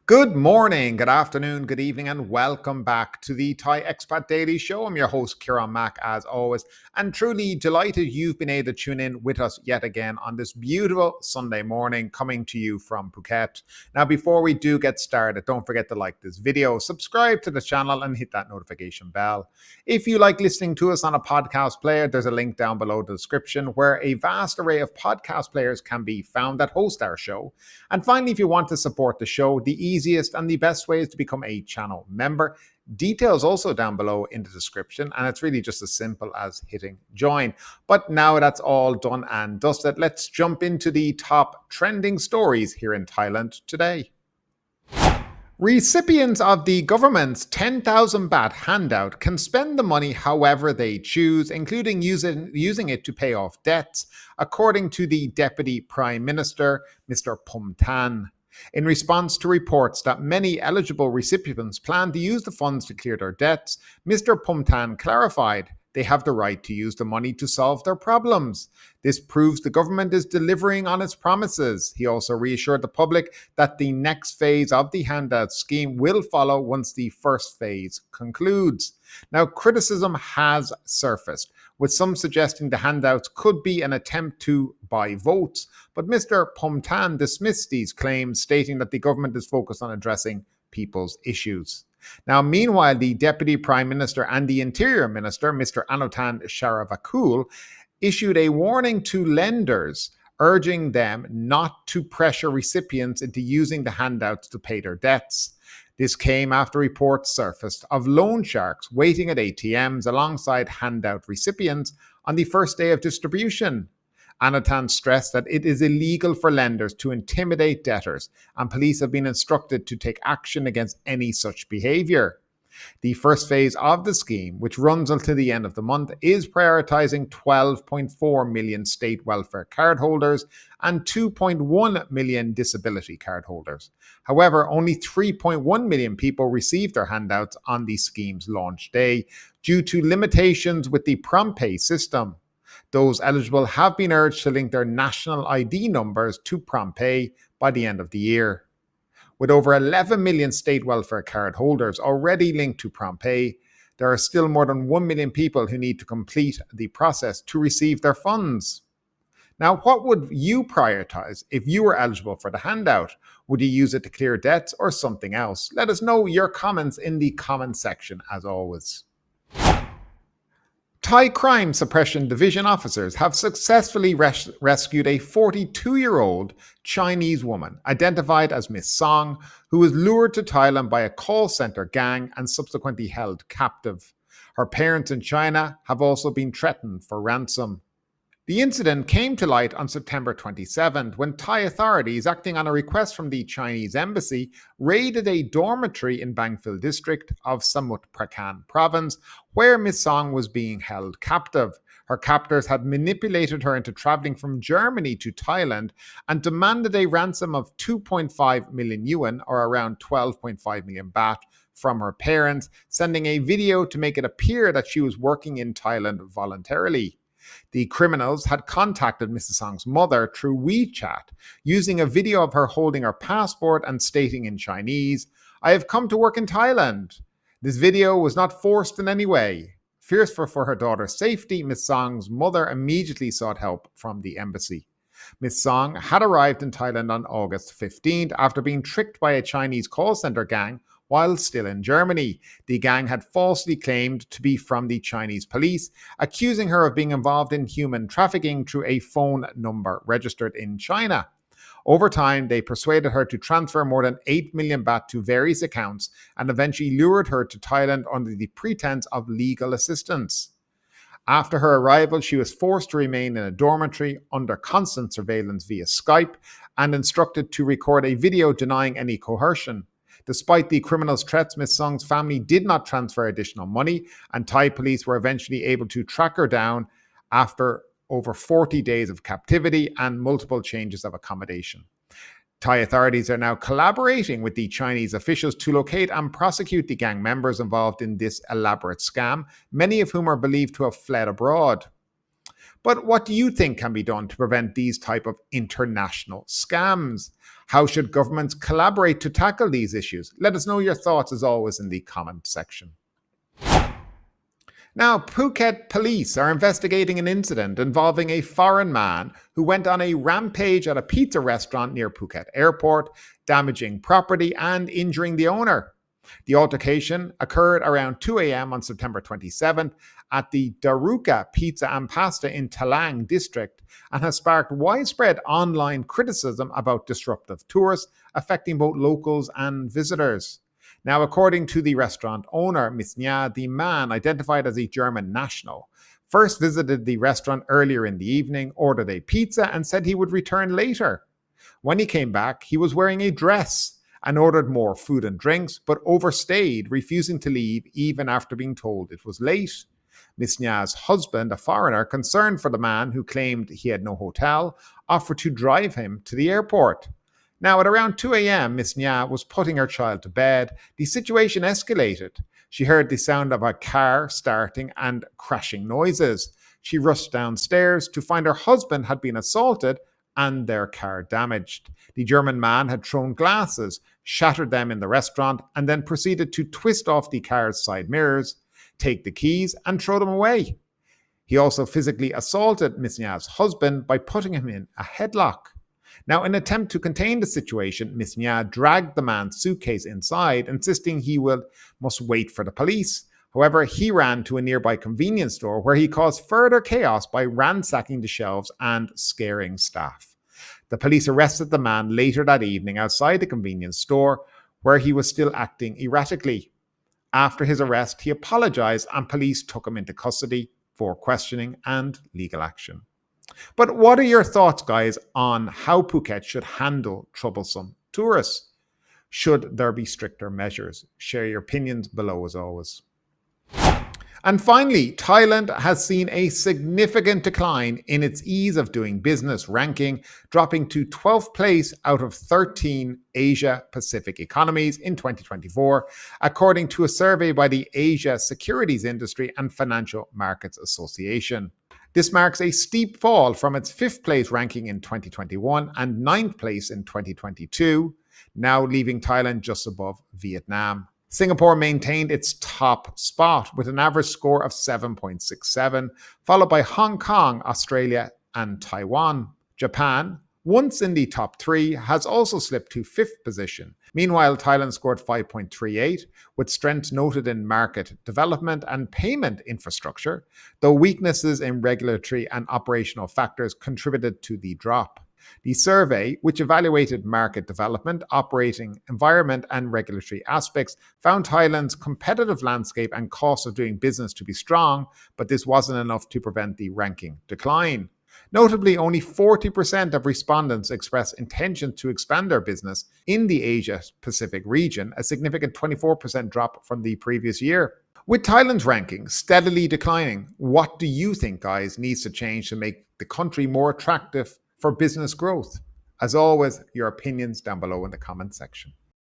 Good morning, good afternoon, good evening, and welcome back to the Thai Expat Daily Show. I'm your host, Kieran Mack, as always, and truly delighted you've been able to tune in with us yet again on this beautiful Sunday morning, coming to you from Phuket. Now, before we do get started, don't forget to like this video, subscribe to the channel, and hit that notification bell. If you like listening to us on a podcast player, there's a link down below the description where a vast array of podcast players can be found that host our show. And finally, if you want to support the show, the easiest and the best way is to become a channel member. Details also down below in the description, and it's really just as simple as hitting join. But now that's all done and dusted, let's jump into the top trending stories here in Thailand today. Recipients of the government's 10,000 baht handout can spend the money however they choose, including using it to pay off debts, according to the Deputy Prime Minister, Mr. Phumtham. In response to reports that many eligible recipients plan to use the funds to clear their debts, Mr. Phumtham clarified they have the right to use the money to solve their problems. This proves the government is delivering on its promises. He also reassured the public that the next phase of the handout scheme will follow once the first phase concludes. Now, criticism has surfaced, with some suggesting the handouts could be an attempt to buy votes, but Mr. Phumtham dismissed these claims, stating that the government is focused on addressing people's issues. Now, meanwhile, the Deputy Prime Minister and the Interior Minister, Mr. Anutin Charnvirakul, issued a warning to lenders, urging them not to pressure recipients into using the handouts to pay their debts. This came after reports surfaced of loan sharks waiting at ATMs alongside handout recipients on the first day of distribution. Anutin stressed that it is illegal for lenders to intimidate debtors, and police have been instructed to take action against any such behaviour. The first phase of the scheme, which runs until the end of the month, is prioritising 12.4 million state welfare cardholders and 2.1 million disability cardholders. However, only 3.1 million people received their handouts on the scheme's launch day due to limitations with the prompt pay system. Those eligible have been urged to link their national ID numbers to prompt pay by the end of the year. With over 11 million state welfare card holders already linked to prompt pay, there are still more than 1 million people who need to complete the process to receive their funds. Now, what would you prioritize if you were eligible for the handout? Would you use it to clear debts or something else? Let us know your comments in the comment section as always. Thai Crime Suppression Division officers have successfully rescued a 42-year-old Chinese woman, identified as Miss Song, who was lured to Thailand by a call center gang and subsequently held captive. Her parents in China have also been threatened for ransom. The incident came to light on September 27th when Thai authorities, acting on a request from the Chinese embassy, raided a dormitory in Bangphil district of Samut Prakan province where Miss Song was being held captive. Her captors had manipulated her into traveling from Germany to Thailand and demanded a ransom of 2.5 million yuan, or around 12.5 million baht, from her parents, sending a video to make it appear that she was working in Thailand voluntarily. The criminals had contacted Mrs. Song's mother through WeChat, using a video of her holding her passport and stating in Chinese, "I have come to work in Thailand." This video was not forced in any way. Fearful for her daughter's safety, Miss Song's mother immediately sought help from the embassy. Miss Song had arrived in Thailand on August 15th after being tricked by a Chinese call center gang while still in Germany. The gang had falsely claimed to be from the Chinese police, accusing her of being involved in human trafficking through a phone number registered in China. Over time, they persuaded her to transfer more than 8 million baht to various accounts and eventually lured her to Thailand under the pretense of legal assistance. After her arrival, she was forced to remain in a dormitory under constant surveillance via Skype and instructed to record a video denying any coercion. Despite the criminals' threats, Miss Song's family did not transfer additional money, and Thai police were eventually able to track her down after over 40 days of captivity and multiple changes of accommodation. Thai authorities are now collaborating with the Chinese officials to locate and prosecute the gang members involved in this elaborate scam, many of whom are believed to have fled abroad. But what do you think can be done to prevent these type of international scams? How should governments collaborate to tackle these issues? Let us know your thoughts as always in the comment section. Now, Phuket police are investigating an incident involving a foreign man who went on a rampage at a pizza restaurant near Phuket airport, damaging property and injuring the owner. The altercation occurred around 2 a.m. on September 27th at the Daruka Pizza and Pasta in Talang district and has sparked widespread online criticism about disruptive tourists affecting both locals and visitors. Now, according to the restaurant owner, Miss Nya, the man, identified as a German national, first visited the restaurant earlier in the evening, ordered a pizza, and said he would return later. When he came back, he was wearing a dress and ordered more food and drinks, but overstayed, refusing to leave even after being told it was late. Miss Nya's husband, a foreigner, concerned for the man who claimed he had no hotel, offered to drive him to the airport. Now, at around 2 a.m., Miss Nya was putting her child to bed. The situation escalated. She heard the sound of a car starting and crashing noises. She rushed downstairs to find her husband had been assaulted and their car damaged. The German man had thrown glasses, shattered them in the restaurant, and then proceeded to twist off the car's side mirrors, take the keys, and throw them away. He also physically assaulted Miss Nya's husband by putting him in a headlock. Now, in an attempt to contain the situation, Miss Nya dragged the man's suitcase inside, insisting he must wait for the police. However, he ran to a nearby convenience store where he caused further chaos by ransacking the shelves and scaring staff. The police arrested the man later that evening outside the convenience store, where he was still acting erratically. After his arrest, he apologized and police took him into custody for questioning and legal action. But what are your thoughts, guys, on how Phuket should handle troublesome tourists? Should there be stricter measures? Share your opinions below as always. And finally, Thailand has seen a significant decline in its ease of doing business ranking, dropping to 12th place out of 13 Asia Pacific economies in 2024, according to a survey by the Asia Securities Industry and Financial Markets Association. This marks a steep fall from its 5th place ranking in 2021 and 9th place in 2022, now leaving Thailand just above Vietnam. Singapore maintained its top spot with an average score of 7.67, followed by Hong Kong, Australia, and Taiwan. Japan, once in the top 3, has also slipped to 5th position. Meanwhile, Thailand scored 5.38, with strengths noted in market development and payment infrastructure, though weaknesses in regulatory and operational factors contributed to the drop. The survey, which evaluated market development, operating environment, and regulatory aspects, found Thailand's competitive landscape and cost of doing business to be strong, but this wasn't enough to prevent the ranking decline. Notably, only 40% of respondents expressed intention to expand their business in the Asia-Pacific region, a significant 24% drop from the previous year. With Thailand's ranking steadily declining, what do you think, guys, needs to change to make the country more attractive for business growth? As always, your opinions down below in the comment section.